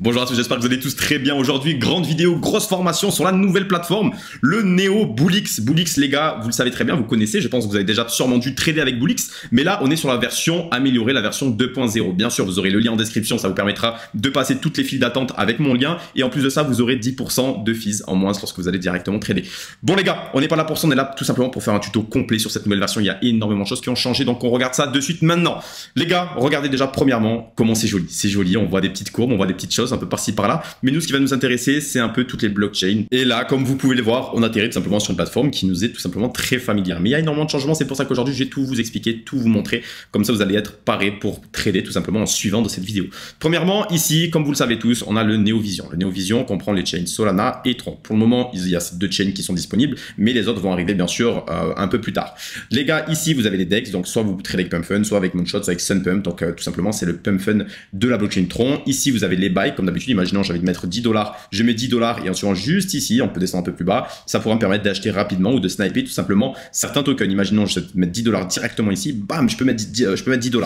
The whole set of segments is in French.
Bonjour à tous, j'espère que vous allez tous très bien. Aujourd'hui, grande vidéo, grosse formation sur la nouvelle plateforme, le Neo Bullix. Bullix, les gars, vous le savez très bien, vous connaissez, je pense que vous avez déjà sûrement dû trader avec Bullix. Mais là, on est sur la version améliorée, la version 2.0. Bien sûr, vous aurez le lien en description, ça vous permettra de passer toutes les files d'attente avec mon lien. Et en plus de ça, vous aurez 10% de fees en moins lorsque vous allez directement trader. Bon les gars, on n'est pas là pour ça, on est là tout simplement pour faire un tuto complet sur cette nouvelle version. Il y a énormément de choses qui ont changé, donc on regarde ça de suite maintenant. Les gars, regardez déjà premièrement comment c'est joli. C'est joli, on voit des petites courbes, on voit des petites choses un peu par-ci par-là. Mais nous, ce qui va nous intéresser, c'est un peu toutes les blockchains. Et là, comme vous pouvez le voir, on atterrit tout simplement sur une plateforme qui nous est tout simplement très familière. Mais il y a énormément de changements, c'est pour ça qu'aujourd'hui, je vais tout vous expliquer, tout vous montrer. Comme ça, vous allez être paré pour trader tout simplement en suivant de cette vidéo. Premièrement, ici, comme vous le savez tous, on a le NeoVision. Le NeoVision comprend les chains Solana et Tron. Pour le moment, il y a ces deux chains qui sont disponibles, mais les autres vont arriver bien sûr un peu plus tard. Les gars, ici, vous avez les DEX, donc soit vous tradez avec PumpFun, soit avec Moonshot, soit avec SunPump. Donc tout simplement, c'est le PumpFun de la blockchain Tron. Ici, vous avez les buys, comme d'habitude. Imaginons, j'ai envie de mettre 10 $, je mets 10 $ et en suivant juste ici, on peut descendre un peu plus bas, ça pourra me permettre d'acheter rapidement ou de sniper tout simplement certains tokens. Imaginons, je vais mettre 10 $ directement ici, bam, je peux mettre 10 $.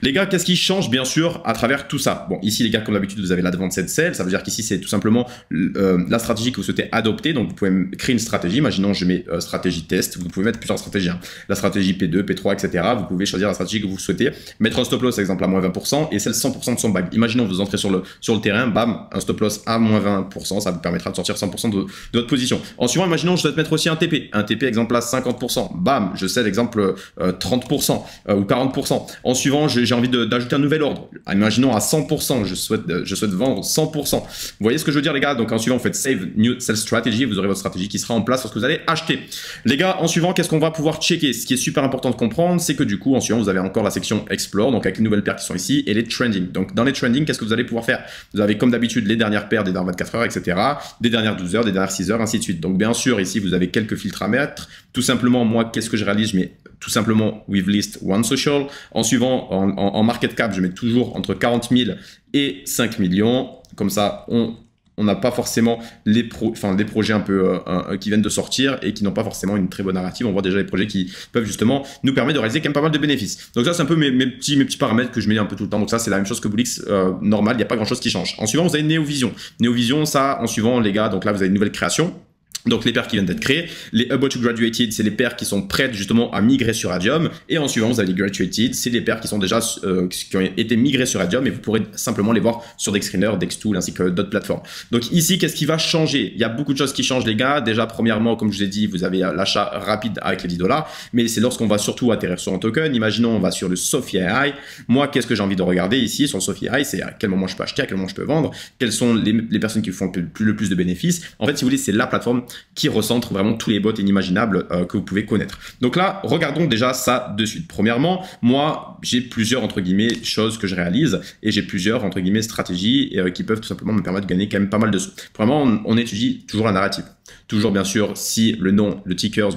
Les gars, qu'est-ce qui change bien sûr à travers tout ça? Bon, ici les gars, comme d'habitude, vous avez l'advanced sell, ça veut dire qu'ici c'est tout simplement la stratégie que vous souhaitez adopter. Donc vous pouvez créer une stratégie. Imaginons, je mets stratégie test, vous pouvez mettre plusieurs stratégies, hein. La stratégie P2, P3, etc. Vous pouvez choisir la stratégie que vous souhaitez, mettre un stop loss, par exemple à moins 20% et celle 100% de son bag. Imaginons, vous entrez sur le terrain, bam, un stop loss à moins 20%, ça vous permettra de sortir 100% de votre position. En suivant, imaginons, je dois te mettre aussi un TP. Un TP, exemple là, 50%. Bam, je sais l'exemple 30% ou 40%. En suivant, j'ai envie d'ajouter un nouvel ordre. Imaginons à 100%, je souhaite vendre 100%. Vous voyez ce que je veux dire, les gars? Donc en suivant, vous faites Save New Sell Strategy, vous aurez votre stratégie qui sera en place lorsque vous allez acheter. Les gars, en suivant, qu'est-ce qu'on va pouvoir checker? Ce qui est super important de comprendre, c'est que du coup, en suivant, vous avez encore la section Explore, donc avec les nouvelles paires qui sont ici, et les trending. Donc dans les trending, qu'est-ce que vous allez pouvoir faire? Vous avez comme d'habitude les dernières paires des dernières 24 heures, etc. Des dernières 12 heures, des dernières 6 heures, ainsi de suite. Donc bien sûr, ici, vous avez quelques filtres à mettre. Tout simplement, moi, qu'est-ce que je réalise? Je mets tout simplement with list one social. En suivant, en market cap, je mets toujours entre 40 000 et 5 millions. Comme ça, on n'a pas forcément des projets un peu qui viennent de sortir et qui n'ont pas forcément une très bonne narrative. On voit déjà les projets qui peuvent justement nous permettre de réaliser quand même pas mal de bénéfices. Donc ça, c'est un peu mes petits paramètres que je mets un peu tout le temps. Donc ça, c'est la même chose que Bullix normal. Il n'y a pas grand chose qui change. En suivant, vous avez NeoVision. NeoVision, ça, en suivant, les gars, donc là, vous avez une nouvelle création. Donc les paires qui viennent d'être créées, les About to Graduated, c'est les paires qui sont prêtes justement à migrer sur Radium, et en suivant vous avez les Graduated, c'est les paires qui sont déjà qui ont été migrées sur Radium, et vous pourrez simplement les voir sur Dextrainer, Dextool ainsi que d'autres plateformes. Donc ici, qu'est-ce qui va changer? Il y a beaucoup de choses qui changent, les gars. Déjà premièrement, comme je vous ai dit, vous avez l'achat rapide avec les 10 $, mais c'est lorsqu'on va surtout atterrir sur un token. Imaginons on va sur le Sophie AI. Moi, qu'est-ce que j'ai envie de regarder ici sur le Sophie AI? C'est à quel moment je peux acheter, à quel moment je peux vendre, quelles sont les personnes qui font le plus de bénéfices. En fait, si vous voulez, c'est la plateforme qui recentre vraiment tous les bots inimaginables que vous pouvez connaître. Donc là, regardons déjà ça de suite. Premièrement, moi, j'ai plusieurs, entre guillemets, choses que je réalise et j'ai plusieurs, entre guillemets, stratégies qui peuvent tout simplement me permettre de gagner quand même pas mal de sous. Vraiment, on étudie toujours la narrative. Toujours, bien sûr, si le nom du tickers,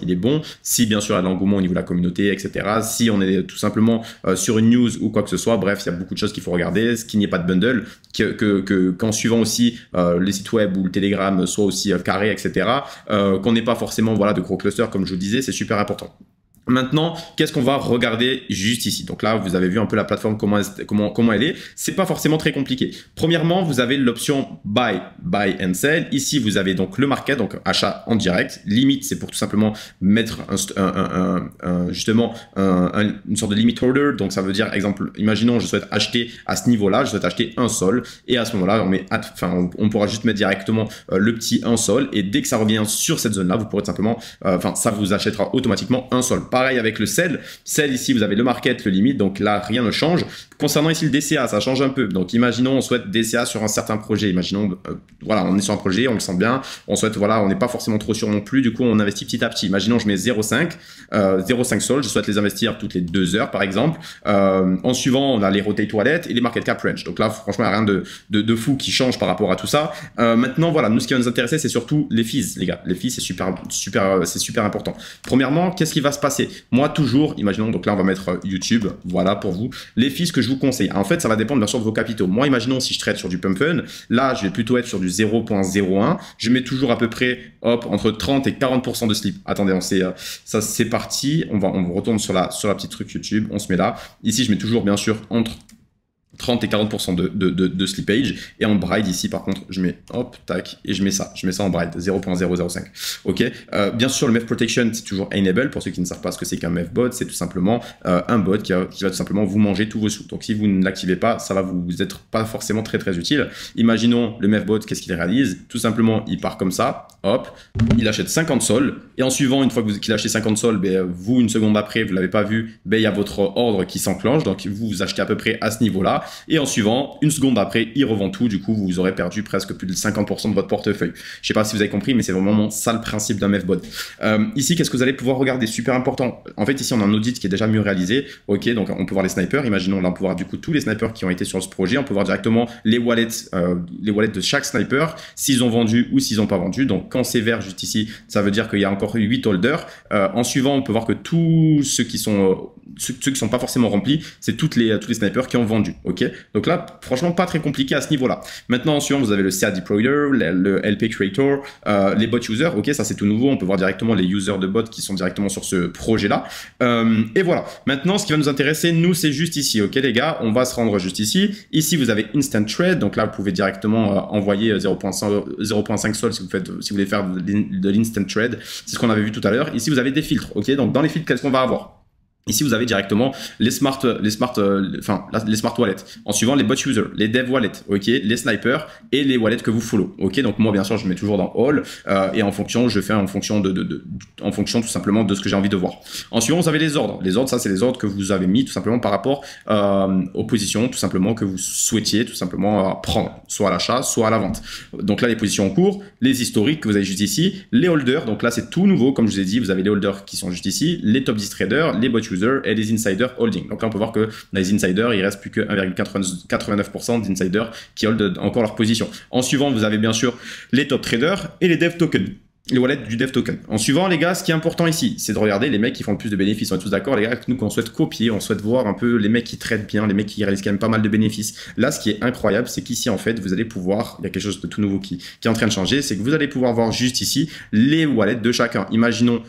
il est bon, si bien sûr il y a de l'engouement au niveau de la communauté, etc. Si on est tout simplement sur une news ou quoi que ce soit, bref, il y a beaucoup de choses qu'il faut regarder, qu'il n'y ait pas de bundle, qu'en suivant aussi les sites web ou le Telegram soit aussi carré, etc. Qu'on n'ait pas forcément voilà, de gros clusters, comme je vous disais, c'est super important. Maintenant, qu'est-ce qu'on va regarder juste ici? Donc là, vous avez vu un peu la plateforme, comment elle est. C'est pas forcément très compliqué. Premièrement, vous avez l'option buy and sell. Ici, vous avez donc le market, donc achat en direct. Limite, c'est pour tout simplement mettre justement une sorte de limit order. Donc ça veut dire, exemple, imaginons, je souhaite acheter à ce niveau-là, je souhaite acheter un sol. Et à ce moment-là, on pourra juste mettre directement le petit un sol. Et dès que ça revient sur cette zone-là, vous pourrez tout simplement, ça vous achètera automatiquement un sol. Pareil avec le sell. Sell ici, vous avez le market, le limite. Donc là, rien ne change. Concernant ici le DCA, ça change un peu. Donc imaginons, on souhaite DCA sur un certain projet. Imaginons, voilà, on est sur un projet, on le sent bien. On souhaite, voilà, on n'est pas forcément trop sûr non plus. Du coup, on investit petit à petit. Imaginons, je mets 0,5 sol. Je souhaite les investir toutes les 2 heures, par exemple. En suivant, on a les rotate wallet et les market cap range. Donc là, franchement, il n'y a rien de fou qui change par rapport à tout ça. Maintenant, voilà, nous, ce qui va nous intéresser, c'est surtout les fees, les gars. Les fees, c'est super important. Premièrement, qu'est-ce qui va se passer? Moi, toujours, imaginons, donc là, on va mettre YouTube, voilà, pour vous, les fees que je vous conseille. En fait, ça va dépendre bien sûr de vos capitaux. Moi, imaginons si je trade sur du PumpFun, là, je vais plutôt être sur du 0.01. Je mets toujours à peu près, hop, entre 30 et 40% de slip. Attendez, ça, c'est parti. On retourne sur la petite truc YouTube, on se met là. Ici, je mets toujours, bien sûr, entre 30 et 40% de slippage. Et en bride ici, par contre, je mets hop, tac, et je mets ça en bride, 0.005. Ok. Bien sûr, le MEV Protection, c'est toujours enable. Pour ceux qui ne savent pas ce que c'est qu'un MEV bot, c'est tout simplement un bot qui va tout simplement vous manger tous vos sous. Donc si vous ne l'activez pas, ça va vous être pas forcément très utile. Imaginons le MEV bot, qu'est-ce qu'il réalise? Tout simplement, il part comme ça, hop, il achète 50 sols. Et en suivant, une fois qu'il a acheté 50 sols, ben, vous, une seconde après, vous l'avez pas vu, ben, il y a votre ordre qui s'enclenche. Donc vous achetez à peu près à ce niveau-là. Et en suivant, une seconde après, il revend tout. Du coup, vous aurez perdu presque plus de 50% de votre portefeuille. Je sais pas si vous avez compris, mais c'est vraiment ça le principe d'un MEV bot. Ici, qu'est-ce que vous allez pouvoir regarder? Super important. En fait, ici, on a un audit qui est déjà mieux réalisé. Ok, donc on peut voir les snipers. Imaginons, là, on peut voir du coup tous les snipers qui ont été sur ce projet. On peut voir directement les wallets de chaque sniper, s'ils ont vendu ou s'ils n'ont pas vendu. Donc, quand c'est vert juste ici, ça veut dire qu'il y a encore 8 holders. En suivant, on peut voir que tous ceux qui sont pas forcément remplis, c'est tous les snipers qui ont vendu. Ok, donc là, franchement, pas très compliqué à ce niveau-là. Maintenant, en suivant, vous avez le CA Deployer, le LP Creator, les bot users. Ok, ça c'est tout nouveau. On peut voir directement les users de bots qui sont directement sur ce projet-là. Et voilà. Maintenant, ce qui va nous intéresser, nous, c'est juste ici. Ok, les gars, on va se rendre juste ici. Ici, vous avez Instant Trade. Donc là, vous pouvez directement envoyer 0.5 sol si vous voulez faire de l'instant trade. C'est ce qu'on avait vu tout à l'heure. Ici, vous avez des filtres. Ok, donc dans les filtres, qu'est-ce qu'on va avoir? Ici, vous avez directement les smart wallets. En suivant les bot users, les dev wallets, ok, les snipers et les wallets que vous follow. Ok, donc moi, bien sûr, je mets toujours dans all et en fonction, je fais en fonction tout simplement de ce que j'ai envie de voir. En suivant, vous avez les ordres. Les ordres, ça, c'est les ordres que vous avez mis tout simplement par rapport aux positions, tout simplement que vous souhaitiez tout simplement prendre, soit à l'achat, soit à la vente. Donc là, les positions en cours, les historiques que vous avez juste ici, les holders. Donc là, c'est tout nouveau, comme je vous ai dit, vous avez les holders qui sont juste ici, les top 10 traders, les bot users et les insiders holding. Donc là, on peut voir que dans les insiders, il reste plus que 1,89% d'insiders qui hold encore leur position. En suivant, vous avez bien sûr les top traders et les dev tokens. Les wallets du dev token. En suivant, les gars, ce qui est important ici, c'est de regarder les mecs qui font le plus de bénéfices. On est tous d'accord, les gars, que nous, qu'on souhaite copier, on souhaite voir un peu les mecs qui traitent bien, les mecs qui réalisent quand même pas mal de bénéfices. Là, ce qui est incroyable, c'est qu'ici, en fait, vous allez pouvoir, il y a quelque chose de tout nouveau qui est en train de changer, c'est que vous allez pouvoir voir juste ici les wallets de chacun. Imaginons,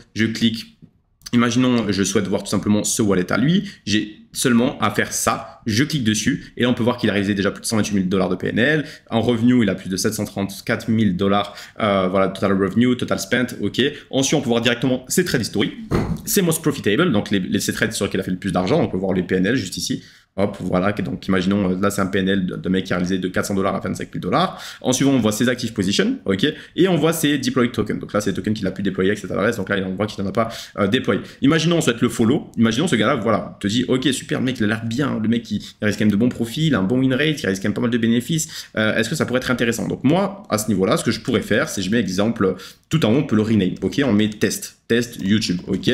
je souhaite voir tout simplement ce wallet à lui. J'ai seulement à faire ça. Je clique dessus et là, on peut voir qu'il a réalisé déjà plus de 128 000 $ de PNL. En revenu, il a plus de 734 000 $. Voilà, total revenue, total spent. OK. Ensuite, on peut voir directement ses trades historiques. Ses most profitable, donc ces trades sur lesquels il a fait le plus d'argent. On peut voir les PNL juste ici. Hop, voilà, donc imaginons, là c'est un PNL de mec qui a réalisé de 400 $ à 25 000 $. En suivant, on voit ses active position, ok, et on voit ses deployed tokens. Donc là, c'est les tokens qu'il a pu déployer avec cette adresse. Donc là, on voit qu'il n'en a pas déployé. Imaginons, on souhaite le follow. Imaginons ce gars-là, voilà, te dit, ok, super, le mec, il a l'air bien. Le mec, il risque quand même de bons profils, il a un bon win rate, il risque quand même pas mal de bénéfices. Est-ce que ça pourrait être intéressant? Donc moi, à ce niveau-là, ce que je pourrais faire, c'est je mets exemple, tout en haut, on peut le rename, ok, on met test YouTube, ok.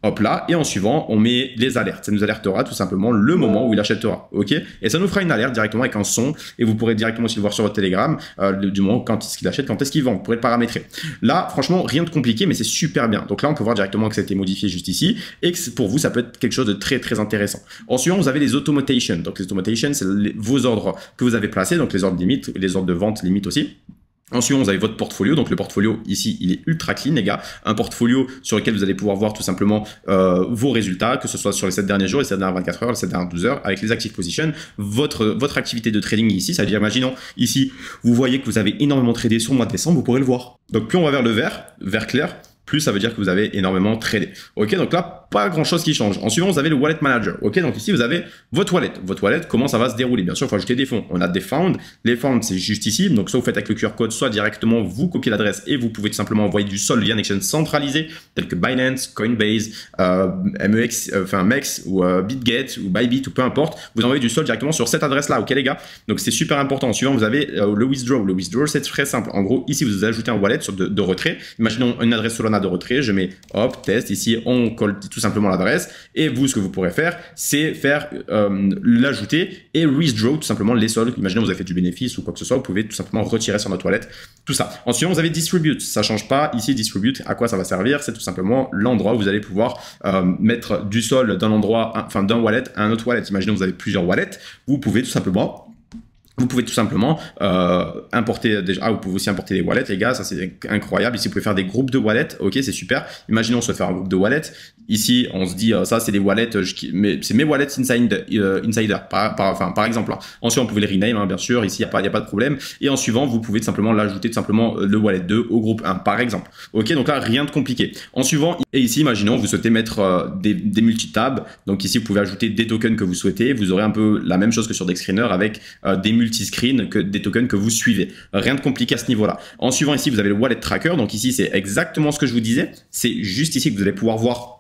Hop là, et en suivant, on met les alertes. Ça nous alertera tout simplement le moment où il achètera, ok? Et ça nous fera une alerte directement avec un son, et vous pourrez directement aussi le voir sur votre Telegram, du moment quand est-ce qu'il achète, quand est-ce qu'il vend. Vous pourrez le paramétrer. Là, franchement, rien de compliqué, mais c'est super bien. Donc là, on peut voir directement que ça a été modifié juste ici, et que pour vous, ça peut être quelque chose de très intéressant. En suivant, vous avez les automations. Donc les automations, c'est vos ordres que vous avez placés, donc les ordres limites, les ordres de vente limites aussi. Ensuite, vous avez votre portfolio. Donc, le portfolio, ici, il est ultra clean, les gars. Un portfolio sur lequel vous allez pouvoir voir tout simplement vos résultats, que ce soit sur les 7 derniers jours, les 7 dernières 24 heures, les 7 dernières 12 heures, avec les active positions. Votre activité de trading ici, ça veut dire, imaginons, ici, vous voyez que vous avez énormément tradé sur le mois de décembre, vous pourrez le voir. Donc, plus on va vers le vert clair, plus ça veut dire que vous avez énormément tradé. Ok, donc là, pas grand chose qui change. En suivant, vous avez le wallet manager. Ok, donc ici, vous avez votre wallet. Votre wallet, comment ça va se dérouler? Bien sûr, il faut ajouter des fonds. On a des found. Les found, c'est juste ici. Donc, soit vous faites avec le QR code, soit directement, vous copiez l'adresse et vous pouvez tout simplement envoyer du sol via un exchange centralisé, tel que Binance, Coinbase, MEX ou BitGet ou Bybit ou peu importe. Vous envoyez du sol directement sur cette adresse-là. Ok, les gars? Donc, c'est super important. En suivant, vous avez le withdraw. Le withdraw, c'est très simple. En gros, ici, vous ajoutez un wallet de retrait. Imaginons une adresse Solana de retrait. Je mets hop, test. Ici, on colle tout simplement l'adresse. Et vous, ce que vous pourrez faire, c'est faire l'ajouter et withdraw tout simplement les sols. Imaginons vous avez fait du bénéfice ou quoi que ce soit, vous pouvez tout simplement retirer sur notre wallet. Tout ça. Ensuite, vous avez distribute. Ça change pas. Ici, distribute, à quoi ça va servir? C'est tout simplement l'endroit où vous allez pouvoir mettre du sol d'un endroit, enfin d'un wallet à un autre wallet. Imaginons vous avez plusieurs wallets. Vous pouvez tout simplement vous pouvez tout simplement importer déjà, vous pouvez aussi importer des wallets, les gars, ça c'est incroyable. Ici, vous pouvez faire des groupes de wallets, ok, c'est super. Imaginons on se faire un groupe de wallets. Ici, on se dit, ça c'est des wallets, c'est mes wallets insider, par exemple. Hein. Ensuite, on pouvait les rename, hein, bien sûr. Ici, il n'y a pas de problème. Et en suivant, vous pouvez tout simplement l'ajouter tout simplement le wallet 2 au groupe 1, par exemple. Ok, donc là, rien de compliqué. En suivant, et ici, imaginons, vous souhaitez mettre des multitabs. Donc ici, vous pouvez ajouter des tokens que vous souhaitez. Vous aurez un peu la même chose que sur Dexscreener avec des multiscreen que des tokens que vous suivez. Rien de compliqué à ce niveau-là. En suivant ici, vous avez le wallet tracker. Donc ici, c'est exactement ce que je vous disais. C'est juste ici que vous allez pouvoir voir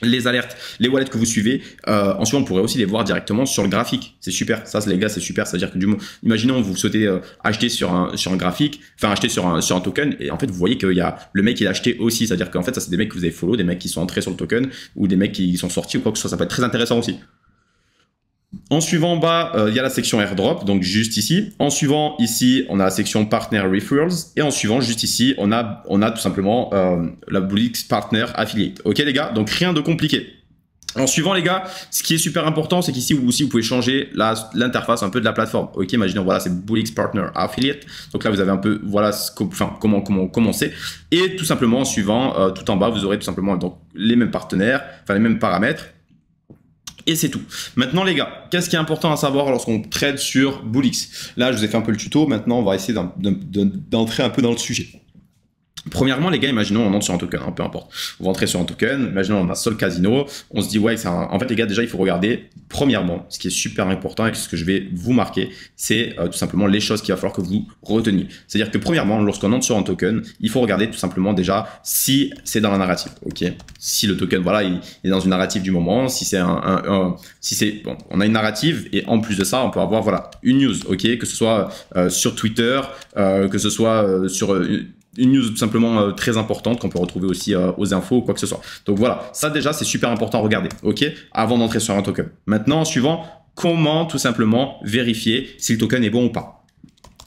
les alertes, les wallets que vous suivez. Ensuite, on pourrait aussi les voir directement sur le graphique. C'est super. Ça, les gars, c'est super. C'est-à-dire que imaginons, vous souhaitez acheter sur un graphique, enfin acheter sur un token, et en fait, vous voyez qu'il y a le mec, il a acheté aussi. C'est-à-dire qu'en fait, ça, c'est des mecs que vous avez follow, des mecs qui sont entrés sur le token, ou des mecs qui sont sortis ou quoi que ce soit. Ça peut être très intéressant aussi. En suivant en bas, il y a la section airdrop, donc juste ici. En suivant ici, on a la section partner referrals. Et en suivant, juste ici, on a tout simplement la Bulix Partner Affiliate. Ok les gars, donc rien de compliqué. En suivant les gars, ce qui est super important, c'est qu'ici aussi vous pouvez changer l'interface un peu de la plateforme. Ok, imaginons voilà, c'est Bulix Partner Affiliate. Donc là vous avez un peu voilà comment commencer. Et tout simplement en suivant, tout en bas vous aurez tout simplement donc les mêmes partenaires, enfin les mêmes paramètres. Et c'est tout. Maintenant les gars, qu'est-ce qui est important à savoir lorsqu'on trade sur Bulix? Là, je vous ai fait un peu le tuto. Maintenant, on va essayer d'entrer un peu dans le sujet. Premièrement, les gars, imaginons on entre sur un token, hein, peu importe. Vous rentrez sur un token, imaginons on a Sol Casino, on se dit ouais, en fait les gars, déjà il faut regarder, premièrement, ce qui est super important et ce que je vais vous marquer, c'est tout simplement les choses qu'il va falloir que vous reteniez. C'est-à-dire que premièrement, lorsqu'on entre sur un token, il faut regarder tout simplement déjà si c'est dans la narrative, ok? Si le token, voilà, il est dans une narrative du moment, si c'est bon, on a une narrative et en plus de ça, on peut avoir voilà une news, ok? Que ce soit sur Twitter, que ce soit sur une news tout simplement très importante qu'on peut retrouver aussi aux infos ou quoi que ce soit. Donc voilà, ça déjà c'est super important à regarder, ok, avant d'entrer sur un token. Maintenant, en suivant, comment tout simplement vérifier si le token est bon ou pas.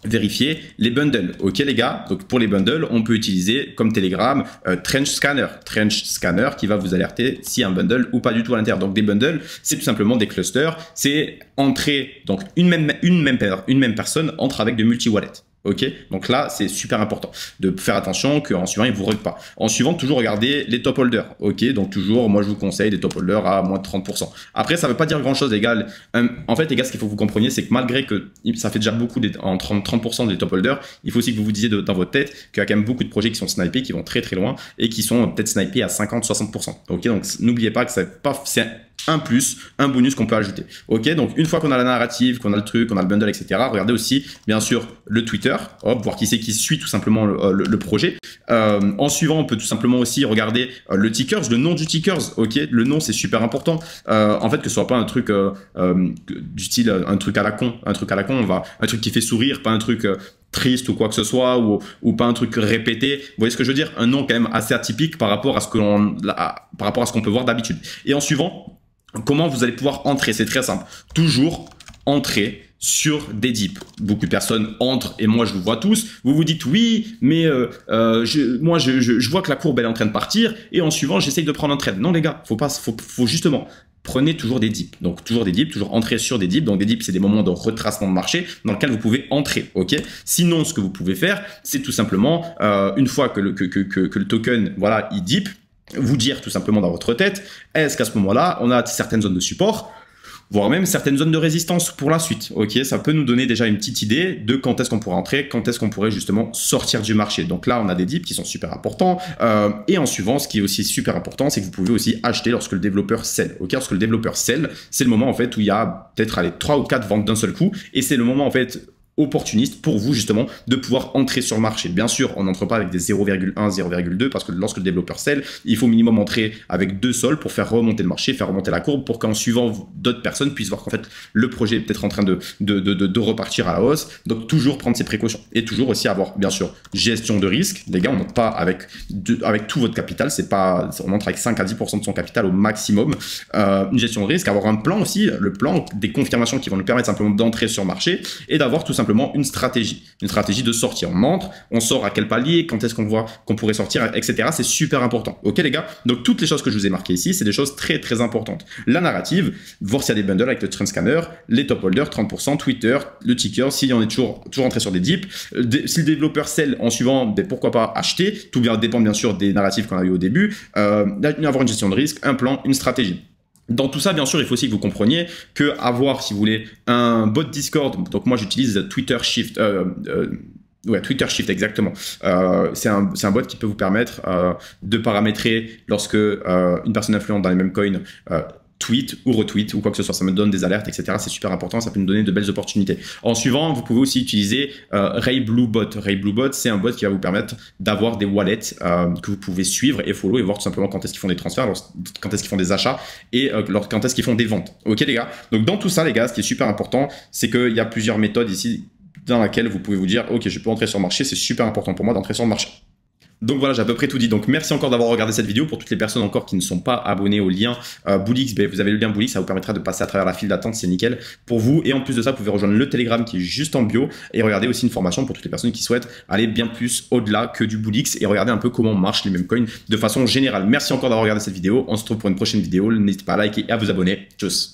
Vérifier les bundles, ok les gars. Donc pour les bundles, on peut utiliser comme Telegram Trench Scanner qui va vous alerter s'il y a un bundle ou pas du tout à l'intérieur. Donc des bundles, c'est tout simplement des clusters, c'est entrer, donc une même personne entre avec de multi-wallets. Ok, donc là c'est super important de faire attention qu'en suivant il vous rug pas. En suivant, toujours regarder les top holders. Ok, donc toujours moi je vous conseille des top holders à moins de 30%. Après ça veut pas dire grand chose les gars. En fait les gars, ce qu'il faut que vous compreniez, c'est que malgré que ça fait déjà beaucoup en 30% des top holders, il faut aussi que vous vous disiez dans votre tête qu'il y a quand même beaucoup de projets qui sont snipés, qui vont très très loin et qui sont peut-être snipés à 50-60%. Ok, donc n'oubliez pas que c'est un plus, un bonus qu'on peut ajouter. Ok, donc une fois qu'on a la narrative, qu'on a le truc, qu'on a le bundle, etc. Regardez aussi, bien sûr, le Twitter, hop, voir qui c'est qui suit tout simplement le projet. En suivant, on peut tout simplement aussi regarder le tickers, le nom du tickers. Ok, le nom c'est super important. En fait, que ce soit pas un truc du style un truc à la con, un truc qui fait sourire, pas un truc triste ou quoi que ce soit, ou pas un truc répété. Vous voyez ce que je veux dire? Un nom quand même assez atypique par rapport à ce qu'on peut voir d'habitude. Et en suivant, comment vous allez pouvoir entrer? C'est très simple. Toujours entrer sur des dips. Beaucoup de personnes entrent et moi je vous vois tous. Vous vous dites oui, mais moi je vois que la courbe elle est en train de partir et en suivant j'essaye de prendre un trade. Non les gars, faut justement prenez toujours des dips. Donc toujours des dips, toujours entrer sur des dips. Donc des dips, c'est des moments de retracement de marché dans lequel vous pouvez entrer. Ok. Sinon, ce que vous pouvez faire, c'est tout simplement une fois que le token, voilà, il dip, vous dire tout simplement dans votre tête, est-ce qu'à ce moment-là, on a certaines zones de support, voire même certaines zones de résistance pour la suite. Ok, ça peut nous donner déjà une petite idée de quand est-ce qu'on pourrait entrer, quand est-ce qu'on pourrait justement sortir du marché. Donc là, on a des dips qui sont super importants. Et en suivant, ce qui est aussi super important, c'est que vous pouvez aussi acheter lorsque le développeur sell. Ok, lorsque le développeur sell, c'est le moment en fait où il y a peut-être 3 ou 4 ventes d'un seul coup, et c'est le moment en fait opportuniste pour vous justement de pouvoir entrer sur le marché. Bien sûr, on n'entre pas avec des 0,1, 0,2 parce que lorsque le développeur sell, il faut minimum entrer avec 2 sols pour faire remonter le marché, faire remonter la courbe pour qu'en suivant d'autres personnes puissent voir qu'en fait le projet est peut-être en train de repartir à la hausse. Donc toujours prendre ses précautions et toujours aussi avoir bien sûr gestion de risque. Les gars, on n'entre pas avec tout votre capital, c'est pas, on entre avec 5 à 10% de son capital au maximum. Une gestion de risque, avoir un plan aussi, le plan des confirmations qui vont nous permettre simplement d'entrer sur le marché et d'avoir tout simplement simplement une stratégie de sortie. On montre, on sort à quel palier, quand est-ce qu'on voit qu'on pourrait sortir, etc. C'est super important. Ok les gars? Donc toutes les choses que je vous ai marquées ici, c'est des choses très très importantes. La narrative, voir s'il y a des bundles avec le trend scanner, les top holders, 30%, Twitter, le ticker, s'il y en est toujours rentré sur des dips, si le développeur sell en suivant, pourquoi pas acheter, tout dépend bien sûr des narratifs qu'on a eu au début, avoir une gestion de risque, un plan, une stratégie. Dans tout ça, bien sûr, il faut aussi que vous compreniez que avoir, si vous voulez, un bot Discord, donc moi j'utilise Twitter Shift, Twitter Shift, exactement. C'est un bot qui peut vous permettre de paramétrer lorsque une personne influente dans les mêmes coins tweet ou retweet ou quoi que ce soit, ça me donne des alertes, etc. C'est super important, ça peut nous donner de belles opportunités. En suivant, vous pouvez aussi utiliser Ray Blue Bot. Ray Blue Bot, c'est un bot qui va vous permettre d'avoir des wallets que vous pouvez suivre et follow et voir tout simplement quand est-ce qu'ils font des transferts, quand est-ce qu'ils font des achats et quand est-ce qu'ils font des ventes. Ok les gars? Donc dans tout ça les gars, ce qui est super important, c'est qu'il y a plusieurs méthodes ici dans laquelle vous pouvez vous dire ok, je peux entrer sur le marché, c'est super important pour moi d'entrer sur le marché. Donc voilà, j'ai à peu près tout dit. Donc merci encore d'avoir regardé cette vidéo. Pour toutes les personnes encore qui ne sont pas abonnées au lien Bullix, vous avez le lien Bullix, ça vous permettra de passer à travers la file d'attente, c'est nickel pour vous. Et en plus de ça, vous pouvez rejoindre le Telegram qui est juste en bio et regarder aussi une formation pour toutes les personnes qui souhaitent aller bien plus au-delà que du Bullix et regarder un peu comment marchent les mêmes coins de façon générale. Merci encore d'avoir regardé cette vidéo. On se retrouve pour une prochaine vidéo. N'hésitez pas à liker et à vous abonner. Tchuss.